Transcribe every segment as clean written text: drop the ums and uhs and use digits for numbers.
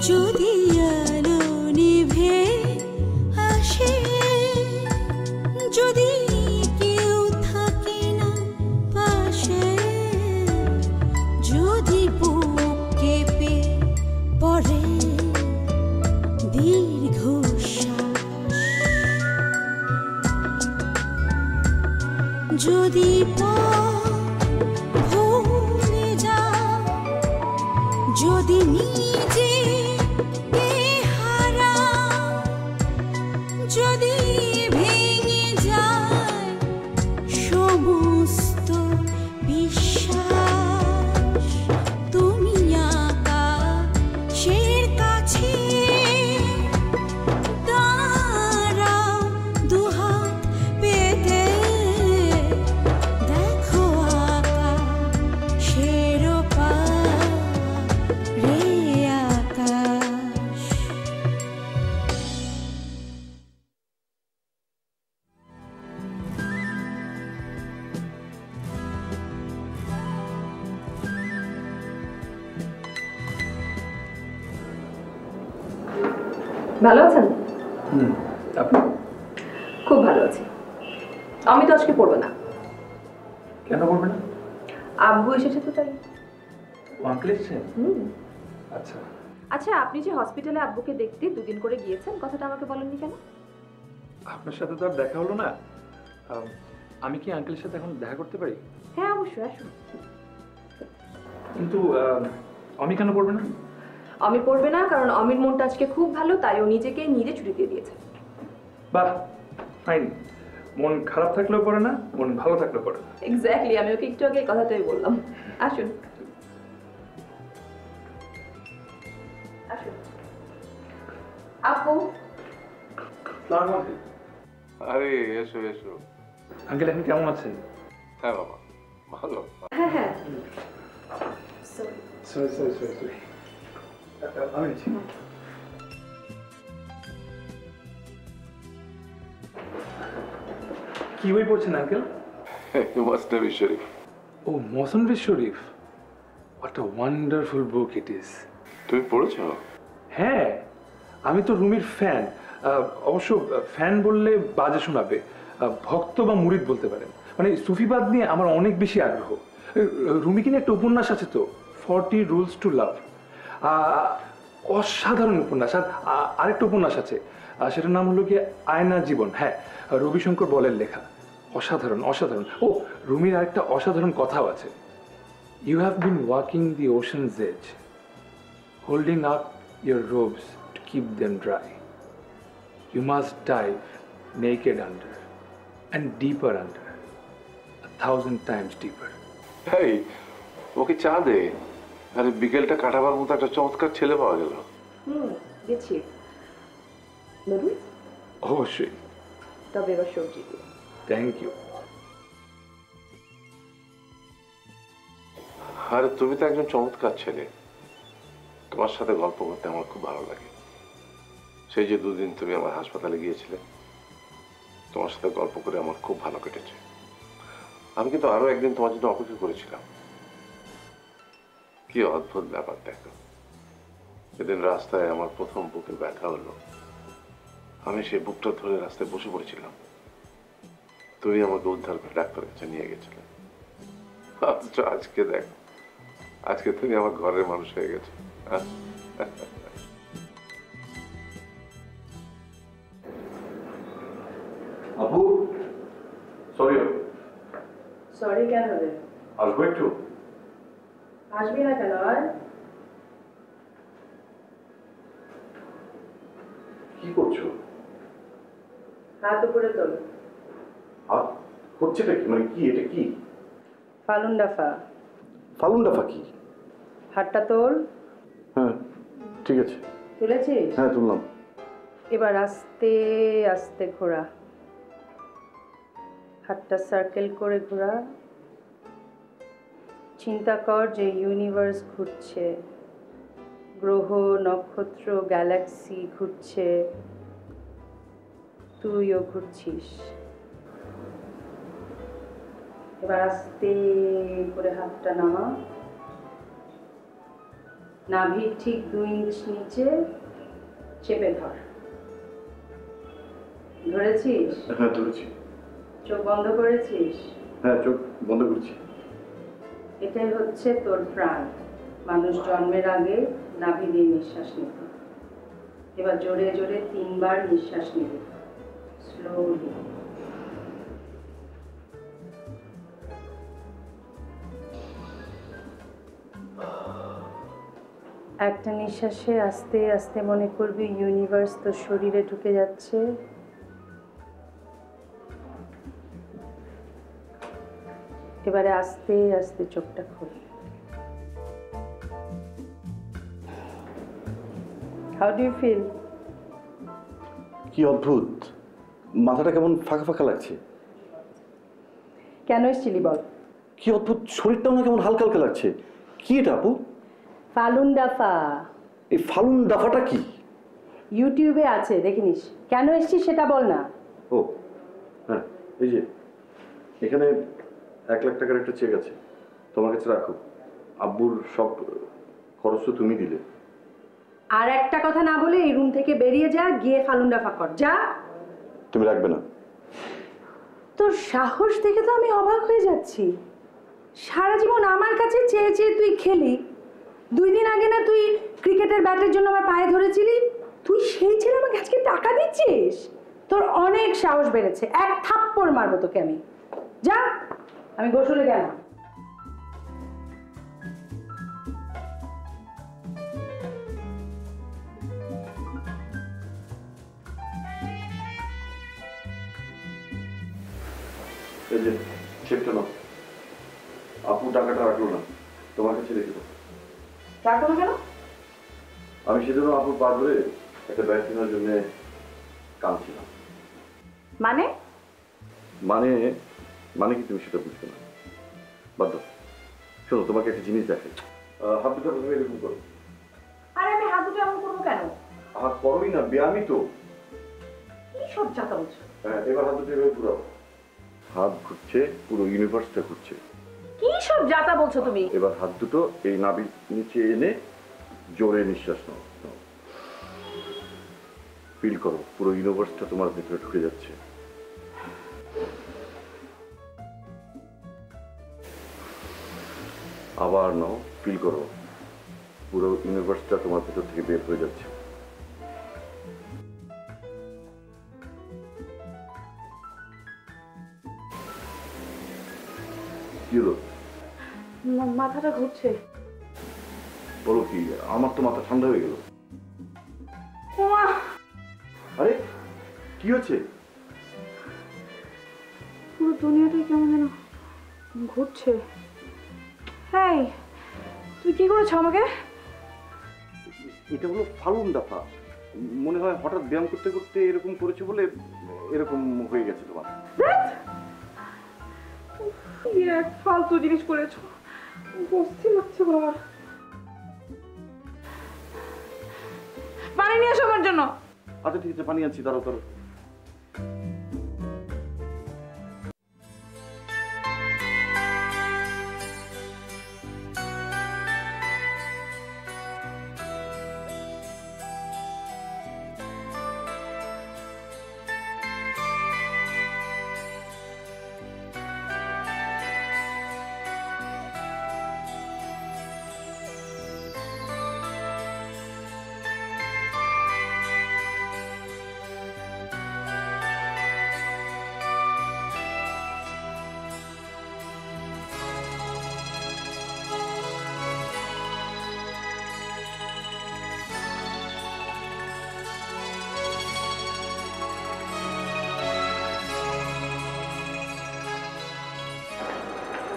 যদি আলো নিভে আসে, যদি কেউ থাকে না পাশে, যদি বুক কেঁপে পড়ে দীর্ঘশ্বাস, যদি ভুলে যা, যদি নিজে হারা, যদি ভেঙে যায় সমস্ত বিশ্বাস, তুমি আকাশের কাছে দাঁড়াও দুহাত পেতে, দেখো আকাশের পারে আকাশ। ভালো আছেন? আপনি? খুব ভালো আছি। আমি তো আজকে পড়বো না। কেন পড়বে না? আব্বু এসেছে তো তাই। আঙ্কেল এসেছেন? আচ্ছা আচ্ছা, আপনি যে হসপিটালে আব্বুকে দেখতে দুদিন করে গিয়েছেন, কথাটা আমাকে বলেননি কেন? আপনার সাথে তো আর দেখা হলো না। আমি কি আঙ্কেলের সাথে এখন দেখা করতে পারি? হ্যাঁ অবশ্যই, আসুন। কিন্তু আমি কেন পড়বে না? আমি পড়বে না কারণ অমির মনটা আজকে খুব ভালো, তাই ও নিজেকে নিজে ছুটি দিয়ে দিয়েছে। বাহ, ফাইন। মন খারাপ থাকলেও পড়ে না, মন ভালো থাকলেও পড়ে না। এক্স্যাক্টলি, আমি ওকে একটু আগে কথাটাই বললাম। আসুন আসুন। আপু। আরে এসো এসো। আঙ্কেল এখন কেমন আছেন? হ্যাঁ বাবা ভালো। হ্যাঁ হ্যাঁ, সরি সরি সরি সরি, আমি আছি। কি বই পড়ছেন আঙ্কেল? Masnavi Sharif. ও, Masnavi Sharif. What a wonderful book it is. তুমি পড়েছো? হ্যাঁ, আমি তো রুমির ফ্যান। অবশ্য ফ্যান বললে বাজে শোনাবে, ভক্ত বা মুরিদ বলতে পারেন। মানে সুফিবাদ নিয়ে আমার অনেক বেশি আগ্রহ। রুমিকে নিয়ে একটা উপন্যাস আছে তো, 40 Rules to Love। অসাধারণ উপন্যাস। আর আরেকটা উপন্যাস আছে, সেটার নাম হলো কি আয়না জীবন। হ্যাঁ, রবিশঙ্কর বলের লেখা। অসাধারণ অসাধারণ। ও, রুমির আরেকটা অসাধারণ কথাও আছে। You have been walking the ocean's edge, holding up your robes to keep them dry. You must dive naked under and deeper under, 1,000 times deeper. এই ওকে চা দে। আরে বিকেলটা কাটাবার মতো একটা চমৎকার ছেলে পাওয়া গেল। দিচ্ছি। নুডলস? অবশ্যই। তবে এবার সবজি দিই। Thank you. আরে তুমি তো একজন চমৎকার ছেলে, তোমার সাথে গল্প করতে আমার খুব ভালো লাগে। সেই যে দুদিন তুমি আমার হাসপাতালে গিয়েছিলে, তোমার সাথে গল্প করে আমার খুব ভালো কেটেছে। আমি কিন্তু আরো একদিন তোমার জন্য অপেক্ষা করেছিলাম। কি অদ্ভুত ব্যাপার দেখো, সেদিন রাস্তায় আমার প্রথম বুকে ব্যথা হলো, আমি সেই বুকটা ধরে রাস্তায় বসে পড়েছিলাম, তুমি আমাকে উদ্ধার করে ডাক্তারের কাছে নিয়ে গেছিলে। আজকে দেখ, আজকে তুমি আমার ঘরের মানুষ হয়ে গেছো। আপু, সরি। সরি কেন রে? আসবো একটু। আসবি না কেন? আর কি করছো? হাত উপরে তোল। হাত হচ্ছেটা কি? মানে কি এটা? কি ফালুন ডাফা? ফালুন ডাফা কি? হাতটা তোল। হ্যাঁ ঠিক আছে। তুলেছিস? হ্যাঁ তুললাম। এবার আস্তে আস্তে ঘোরা, হাতটা সার্কেল করে ঘোরা। চিন্তা কর যে ইউনিভার্স ঘুরছে, গ্রহ নক্ষত্র গ্যালাক্সি ঘুরছে, তুইও ঘুরছিস। এবার আস্তে করে হাতটা নামা, নাভির ঠিক 2 ইঞ্চ নিচে চেপে ধর। ধরেছিস? হ্যাঁ ধরেছি। চোখ বন্ধ করেছিস? হ্যাঁ চোখ বন্ধ করছি। এটাই হচ্ছে তোর প্রাণ। মানুষ জন্মের আগে নাভি দিয়ে নিঃশ্বাস নিত। এবার জোরে জোরে 3 বার নিঃশ্বাস নিবি, স্লোলি। একটা নিঃশ্বাসে আস্তে আস্তে মনে করবি ইউনিভার্স তোর শরীরে ঢুকে যাচ্ছে। এবারে আস্তে আস্তে চোখটা খোল। How do you feel? কি অদ্ভুত, মাথাটা কেমন ফাঁকা ফাঁকা লাগছে। কেন এসেছিলি বল? কি অদ্ভুত, শরীরটাও না কেমন হালকা হালকা লাগছে। কি এটা আপু? ফালুন ডাফা। এই ফালুন দাফাটা কি? ইউটিউবে আছে, দেখে নিস। কেন এসেছিস সেটা বল না। ও হ্যাঁ, এই যে এখানে 1 লাখ টাকার একটা চেক আছে, তোমার কাছে রাখো। আব্বুর সব খরচ তো তুমি দিলে। আর একটা কথা না বলে এই রুম থেকে বেরিয়ে যা, গিয়ে ফালুন ডাফা কর, যা। তুমি রাখবে না? তোর সাহস দেখে তো আমি অবাক হয়ে যাচ্ছি। সারা জীবন আমার কাছে চেয়ে চেয়ে তুই খেলি। 2 দিন আগে না তুই ক্রিকেটের ব্যাটের জন্য আমার পায়ে ধরেছিলি? তুই সেই ছেলে আমাকে আজকে টাকা দিচ্ছিস? তোর অনেক সাহস বেড়েছে। 1 থাপ্পড় মারবো তোকে আমি। যা, আমি গোসলে গেলাম। এই যে চেকটা নাও। আপু টাকাটা রাখলো না, তোমার কাছে রেখে দাও। রাখো না কেন? আমি সেজন্য আপুর পা ধরে একটা ব্যাট কেনার জন্য কাঁদছিলাম। মানে? মানে মানে কি তুমি সেটা বুঝবে না। বাদ দাও। শোনো, তোমাকে একটা জিনিস দেখে। হাত দুটো প্রথমে এরকম করো। আরে আমি হাত দুটো এমন করবো কেন? হাত করোই না, ব্যায়ামই তো। কি সব চাতা বলছো? হ্যাঁ, এবার হাত দুটো এভাবে ঘুরাও। হাত ঘুরছে, পুরো ইউনিভার্সটা ঘুরছে। কি সব জাতা বলছো তুমি? এবার হাত দুটো এই নাভির নিচে এনে জোরে নিঃশ্বাস নাও। ফিল করো, পুরো ইউনিভার্সটা তোমার ভেতরে ঢুকে যাচ্ছে। আবার নাও, ফিল করো, পুরো ইউনিভার্সটা তোমার ভেতর থেকে বের হয়ে যাচ্ছে। কি হলো? মাথাটা ঘুরছে। বলো কি? আমার তো মাথা ঠান্ডা হয়ে গেল। ওমা, আরে কি হচ্ছে? পুরো দুনিয়াটাই কেমন যেন ঘুরছে। হ্যাঁ, তুই কি করেছ আমাকে? এটা হলো ফালুন দাফা। মনে হয় হঠাৎ ব্যায়াম করতে করতে এরকম করেছে বলে এরকম হয়ে গেছে তোমার। কি এক ফালতু জিনিস করেছো, বসতে লাগছে বাবা। পানি নিয়ে আসো আমার জন্য। আচ্ছা ঠিক আছে, পানি আনছি, দাঁড়াও দাঁড়াও।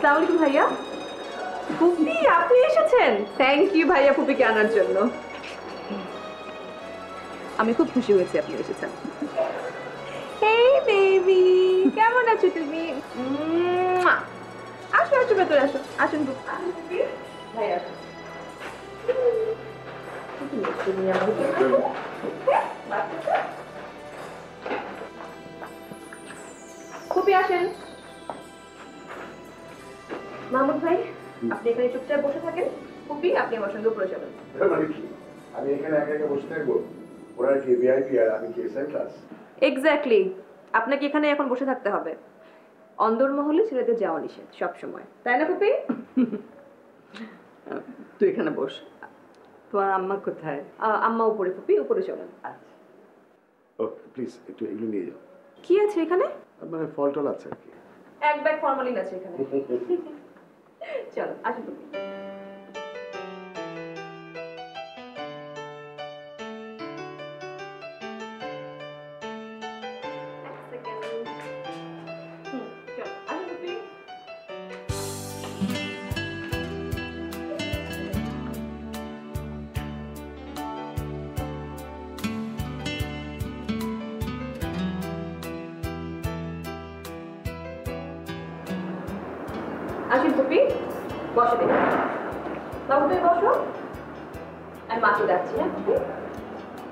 আসসালামু আলাইকুম ভাইয়া। ফুপি, আপনি এসেছেন? থ্যাংক ইউ ভাইয়া ফুপিকে আনার জন্য। আমি খুব খুশি হয়েছি আপনি এসেছেন। হেই বেবি, কেমন আছো তুমি? আসো আসো, ভেতরে আসো। আসুন ফুপি। ভাইয়া আসো। ফুপি আসেন। মাহমুদ ভাই, আপনি এখানে চুপচাপ বসে থাকেন, ফুপি আপনি আমার সঙ্গে উপরে যাবেন। মানে কি আমি এখানে একা একা বসে থাকবো? ওরা কি ভিআইপি আর আমি কি সেকেন্ড ক্লাস? এক্স্যাক্টলি, আপনাকে এখানে এখন বসে থাকতে হবে। অন্দরমহলে ছেলেদের যাওয়া নিষেধ সবসময়, তাই না ফুপি? তুই এখানে বস। তোমার আম্মা কোথায়? আম্মা উপরে, ফুপি উপরে চলেন। আচ্ছা, ও প্লিজ একটু এগুলো নিয়ে যাও। কি আছে এখানে? মানে ফল টল আছে আর কি। এক ব্যাগ ফরমালিন আছে এখানে। চলো আসুন ফুপি। আসুন ফুপি, বসো দেখি। বাবু তুমি বসো, আমি মাকে ডাকছি। হ্যাঁ ফুপি,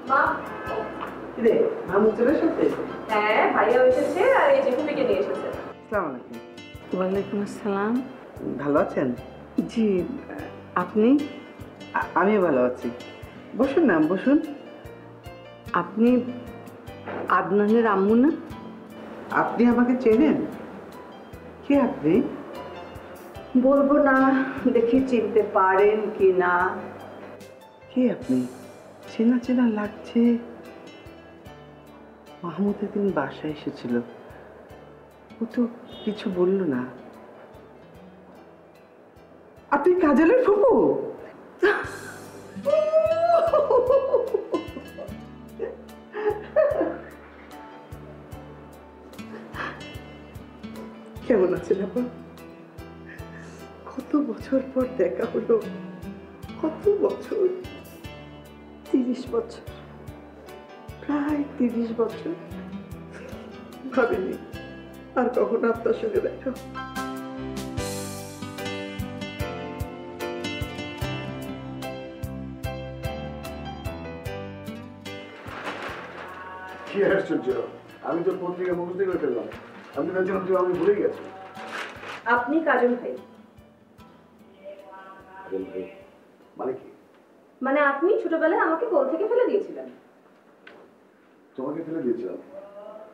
মা। রে মামু চলে এসেছে? হ্যাঁ ভাইয়া এসেছে আর এই যে ফুপিকে নিয়ে এসেছে। আসসালামু আলাইকুম। ওয়ালাইকুম আসসালাম। ভালো আছেন? জি, আপনি? আমিও ভালো আছি। বসুন না, বসুন। আপনি আদনানের আম্মু না? আপনি আমাকে চেনেন? কে আপনি? বলবো না, দেখি চিনতে পারেন কি না। কে আপনি? চেনা চেনা লাগছে। মাহমুদ একদিন বাসায় এসেছিল, ও তো কিছু বলল না। আপনি কাজলের ফুপু? কেমন আছেন আপা? কত বছর পর দেখা হলো। কত বছর? 30 বছর। প্রায় 30 বছর। ভাবিনি আর কখনো আপনার সঙ্গে দেখা। কি আশ্চর্য, আমি তো পত্রিকা মুখস্থ করে ফেললাম। আমি ভেবেছিলাম তুই আমি ভুলে গেছি। আপনি কাজল ভাই? মানে কি? মানে আপনি ছোটবেলায় আমাকে কোল থেকে ফেলে দিয়েছিলেন। তোমাকে ফেলে দিয়েছিলাম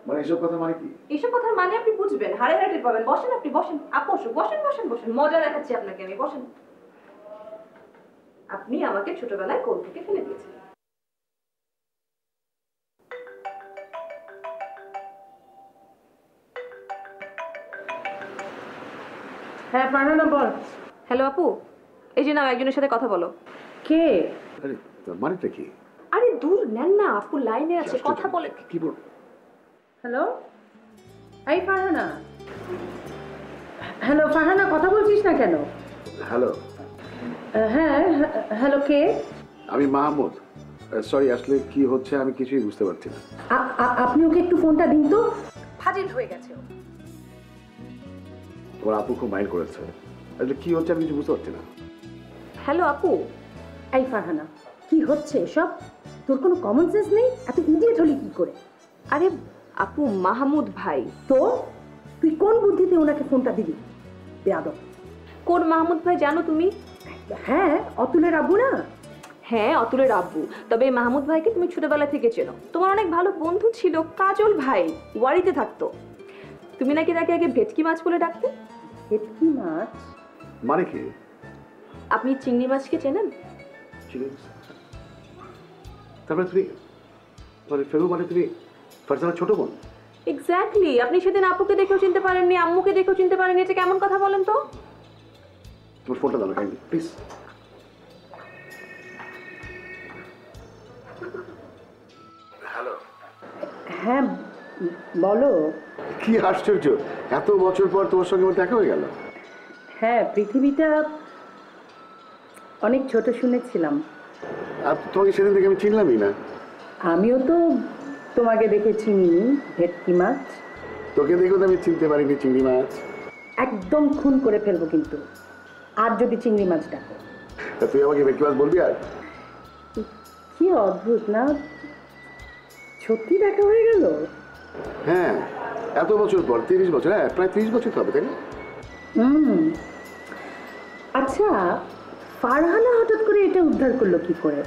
মানে এসব কথা মানে কি? এইসব কথার মানে আপনি বুঝবেন, হাড়ে হাড়ে টের পাবেন। বসেন, আপনি বসেন। বসুন, বসেন বসেন বসেন, মজা দেখাচ্ছি আপনাকে আমি। বসেন। আপনি আমাকে ছোটবেলায় কোল থেকে ফেলে দিয়েছিলেন। হ্যাঁ ফারহানা বল। হ্যালো আপু, এই যে নাও একজনের সাথে কথা বলো। কে? আরে মানেটা কি? আরে দূর নেন না, আপু লাইনে আছে, কথা বলে। কি বল? হ্যালো, এই ফারহানা। হ্যালো ফারহানা, কথা বলছিস না কেন? হ্যালো, হ্যাঁ হ্যালো, কে? আমি মাহমুদ। সরি, আসলে কি হচ্ছে আমি কিছুই বুঝতে পারছি না। আপনি ওকে একটু ফোনটা দিন তো। ফাজিল হয়ে গেছে ও। তোমার আপু খুব মাইন্ড করেছে। আসলে কি হচ্ছে আমি কিছু বুঝতে পারছি না। হ্যালো আপু। এই ফারহানা, কি হচ্ছে এসব? তোর কোনো কমন সেন্স নেই? এত ইডিয়েট হলি কি করে? আরে আপু, মাহমুদ ভাই। তো তুই কোন বুদ্ধিতে ওনাকে ফোনটা দিবি? বেয়াদব। কোন মাহমুদ ভাই জানো তুমি? হ্যাঁ, অতুলের আব্বু না? হ্যাঁ, অতুলের আব্বু। তবে এই মাহমুদ ভাইকে তুমি ছোটবেলা থেকে চেনো। তোমার অনেক ভালো বন্ধু ছিল কাজল ভাই, ওয়ারিতে থাকতো। তুমি নাকি তাকে আগে ভেটকি মাছ বলে ডাকতে। ভেটকি মাছ? মানে কি? আপনি চিংড়ি মাছকে চেনেন? তারপরে তুমি মানে ফেরু মানে তুমি ফারজানার ছোট বোন? এক্স্যাক্টলি। আপনি সেদিন আপুকে দেখেও চিনতে পারেননি, আম্মুকে দেখেও চিনতে পারেননি। এটা কেমন কথা বলেন তো? তোমার ফোনটা দাও না কাইন্ডলি প্লিজ। হ্যালো। হ্যাঁ বলো। কি আশ্চর্য, এত বছর পর তোমার সঙ্গে আমার দেখা হয়ে গেল। হ্যাঁ, পৃথিবীটা অনেক ছোট শুনেছিলাম। আর তোমাকে সেদিন থেকে আমি চিনলামই না। আমিও তো তোমাকে দেখে চিনিনি ভেটকি মাছ। তোকে দেখেও তো আমি চিনতে পারিনি চিংড়ি মাছ। একদম খুন করে ফেলবো কিন্তু আর যদি চিংড়ি মাছ ডাকো। তা তুই আমাকে ভেটকি মাছ বলবি? আর কি অদ্ভুত না, সত্যি দেখা হয়ে গেল। হ্যাঁ, এত বছর পর, 30 বছর। হ্যাঁ, প্রায় 30 বছর তো হবে, তাই না? আচ্ছা, ফারহানা হঠাৎ করে এটা উদ্ধার করলো কি করে?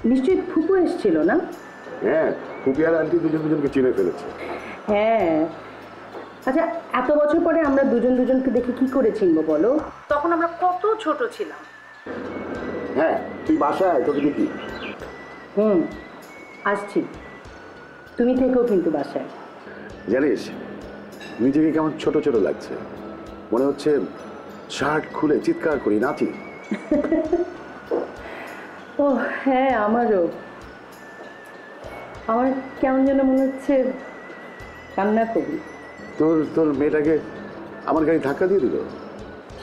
নিশ্চয়ই ফুপু এসেছিল না? হ্যাঁ, ফুপি আর আন্টি দুজনকে চিনে ফেলেছে। হ্যাঁ। আচ্ছা, এত বছর পরে আমরা দুজনকে দেখে কি করে চিনবো বলো? তখন আমরা কত ছোট ছিলাম। হ্যাঁ, তুই বাসায়, তোকে দেখি। আসছি, তুমি থেকেও কিন্তু বাসায়। জানিস, নিজেকে কেমন ছোট ছোট লাগছে, মনে হচ্ছে শার্ট খুলে চিৎকার করি, নাচি। ও হ্যাঁ, আমার কেমন যেন মনে হচ্ছে কান্না করি। তোর মেয়েটাকে আমার গাড়ি ধাক্কা দিয়ে দিল,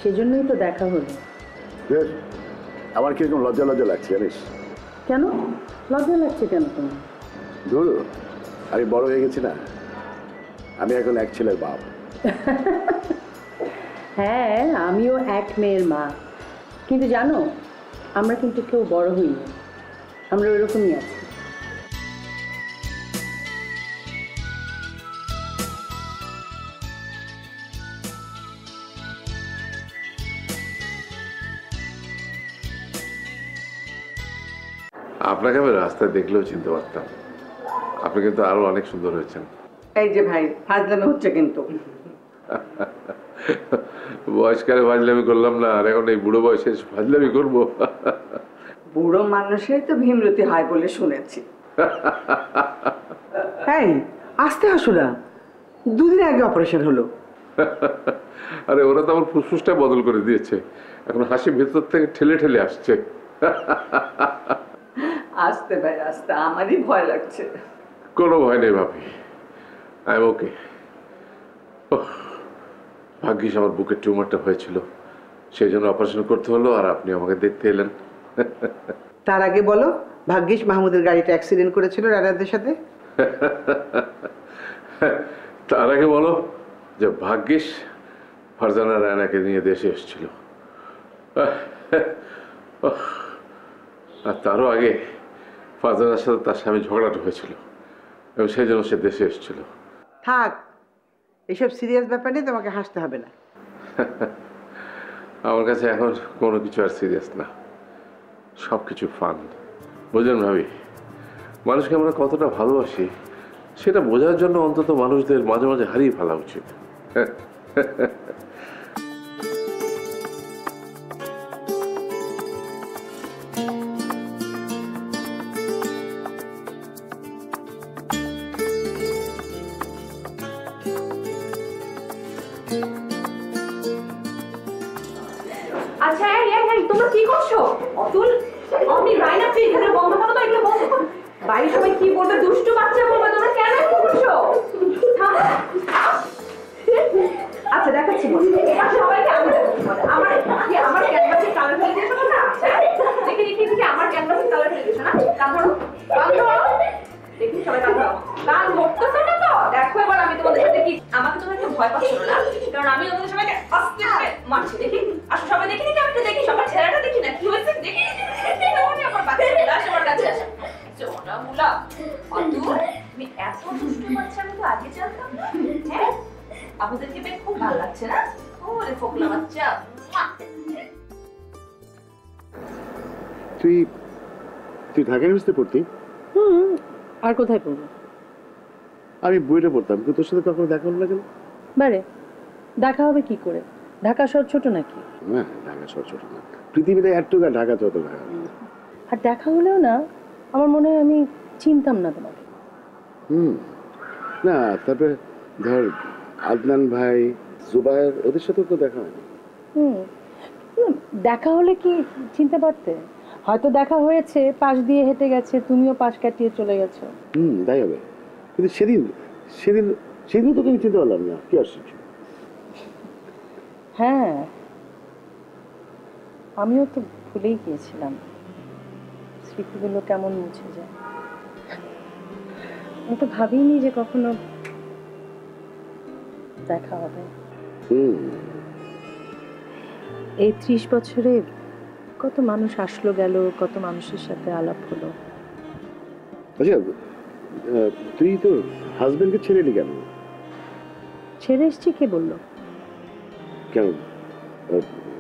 সেজন্যই তো দেখা হলো। আমার কিরকম লজ্জা লাগছে জানিস। কেন লজ্জা লাগছে কেন তোমার? ধরো, আমি বড় হয়ে গেছি না, আমি এখন এক ছেলের বাপ। হ্যাঁ, আমিও এক মেয়ের মা, কিন্তু জানো আমরা কিন্তু কেউ বড় হইনি, আমরা ওইরকমই আছি। আপনাকে আমি রাস্তায় দেখলেও চিনতে পারতাম। আপনি কিন্তু আরো অনেক সুন্দর হয়েছেন। এই যে ভাই, ফাজলামি হচ্ছে কিন্তু। বয়সকালে ফাজলামি করলাম না, আর এখন এই বুড়ো বয়সে ফাজলামি করবো? বুড়ো মানুষেরই তো ভীমরতি হয় বলে শুনেছি। এই আসতে হাসো না, দুদিন আগে অপারেশন হলো। আরে ওরা তো আমার ফুসফুসটা বদল করে দিয়েছে, এখন হাসি ভেতর থেকে ঠেলে ঠেলে আসছে। আসতে ভাই আসতে, আমারই ভয় লাগছে। কোনো ভয় নেই ভাবি, আই এম ওকে। ভাগ্যিস আমার বুকের টিউমারটা হয়েছিল, সেই জন্য অপারেশন করতে হলো, আর আপনি আমাকে দেখতে এলেন। তার আগে বলো, ভাগ্যিস মাহমুদের গাড়িটা অ্যাক্সিডেন্ট করেছিল রানাদের সাথে। তার আগে বলো যে ভাগ্যিস ফারজানা রায়নাকে নিয়ে দেশে এসেছিল, আর তারও আগে ফারজানার সাথে তার স্বামী ঝগড়াটা হয়েছিল এবং সেই জন্য সে দেশে এসেছিল। থাক, এসব সিরিয়াস ব্যাপার নিয়ে তোমাকে হাসতে হবে না। আমার কাছে এখন কোনো কিছু আর সিরিয়াস না, সব কিছু ফান। বুঝলেন ভাবি, মানুষকে আমরা কতটা ভালোবাসি সেটা বোঝার জন্য অন্তত মানুষদের মাঝে মাঝে হারিয়ে ফেলা উচিত। আচ্ছা তোমরা কি করছো? অতুল, আমি রাইনা, তুই এখানে বন্ধ করো তো, এগুলো বন্ধ করো। বাইরে সবাই কি বলবে, দুষ্টু বাচ্চা বলবে, তোমরা কেন এরকম করছো? আচ্ছা দেখাচ্ছি, সবাইকে আমি আমার ক্যানভাসের কালার ফেলে দিয়েছো না? দেখি আমার ক্যানভাসের কালার ফেলে দিয়েছো না? কান ধরো, দেখি সবাই কান ধরো। কান ধরতেছো না তো? দেখো এবার আমি তোমাদের সাথে কি, আমাকে তোমরা একটু ভয় পাচ্ছ না? কারণ আমি তোমাদের সবাইকে আস্তে আস্তে মারছি। দেখি আসো সবাই, দেখি আমি একটু দেখি, সবার চেহারাটা দেখি না কি হয়েছে, দেখি আমার বাচ্চা আসে আমার কাছে আসে। ওটা মুলা অতুল, তুমি এত দুষ্টু বাচ্চা আমি তো আগে জানতাম না। হ্যাঁ, আপনাদেরকে বেশ খুব ভালো লাগছে না? ওরে ফোকলা বাচ্চা। তুই ঢাকা ইউনিভার্সিটিতে পড়তি? আর কোথায় পড়বো? আমি বইটা পড়তাম, কিন্তু তোর সাথে কখনো দেখা হলো না কেন? বারে দেখা হবে কি করে? ঢাকা শহর ছোট নাকি? হ্যাঁ, ঢাকা শহর ছোট না, পৃথিবীতে একটুকু ঢাকা যত ঢাকা। আর দেখা হলেও না, আমার মনে হয় আমি চিনতাম না তোমাকে। না, তারপরে ধর আদনান ভাই, জুবায়ের, ওদের সাথেও তো দেখা হয়। দেখা হলে কি চিনতে পারতে? হয়তো দেখা হয়েছে, পাশ দিয়ে হেঁটে গেছে, তুমিও পাশ কাটিয়ে চলে গেছো। তাই হবে, কিন্তু সেদিন তো তুমি চিনতে পারলাম না, কি আশ্চর্য। হ্যাঁ, আমিও তো ভুলেই গিয়েছিলাম, স্মৃতিগুলো কেমন মুছে যায়। আমি তো ভাবিনি যে কখনো দেখা হবে। এই 30 বছরে কত মানুষ আসলো গেল, কত মানুষের সাথে আলাপ হলো। আচ্ছা, তুই তো হাজবেন্ডকে ছেড়ে এলি কেন? ছেড়ে এসছি কে বললো? কেন,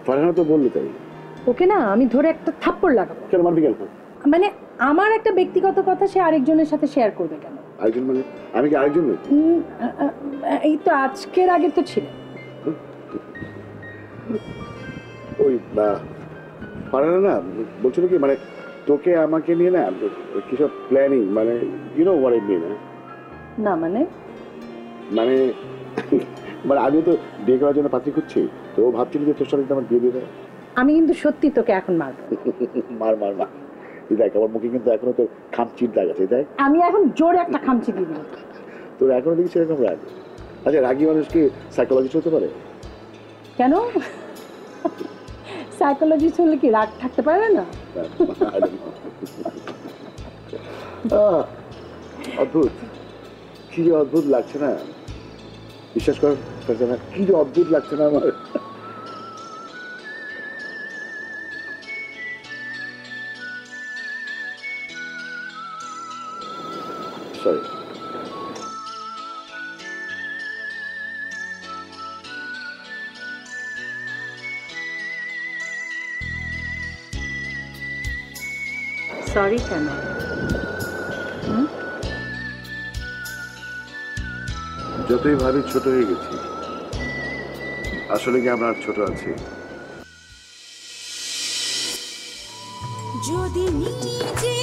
ফারহানা তো বললো তাই। ওকে না আমি ধরে একটা থাপ্পড় লাগাবো। কেন মারবি কেন? মানে আমার একটা ব্যক্তিগত কথা সে আরেকজনের সাথে শেয়ার করবে কেন? আরেকজন মানে আমি কি আরেকজন নই? এই তো আজকের আগে তো ছিল। ওই ফারহানা না বলছিল কি মানে তোকে আমাকে নিয়ে না কিসব প্ল্যানিং, মানে you know what I mean. না মানে মানে মানে আমিও তো বিয়ে করার জন্য পাত্রী খুঁজছি, তো ও ভাবছিল যে তোর সাথে আমার বিয়ে দিয়ে দেয়। আমি কিন্তু সত্যি তোকে এখন মারবো। মার মার মার, দেখ আমার মুখে কিন্তু এখনো তোর খামচির দাগ আছে, দেখ। আমি এখন জোরে একটা খামচি দিয়ে দিব। তোর এখনো দেখি সেরকম রাগ। আচ্ছা রাগী মানুষ কি সাইকোলজিস্ট হতে পারে? কেন? সাইকোলজিস্ট হলে কি রাগ থাকতে পারে না? অদ্ভুত, কি যে অদ্ভুত লাগছে না, বিশ্বাস কর না, কি যে অদ্ভুত লাগছে না আমার। সরি। সরি কেন? যতই ভাবি ছোট হয়ে গেছি, আসলে কি আমরা আর ছোট আছি? যদি নিজে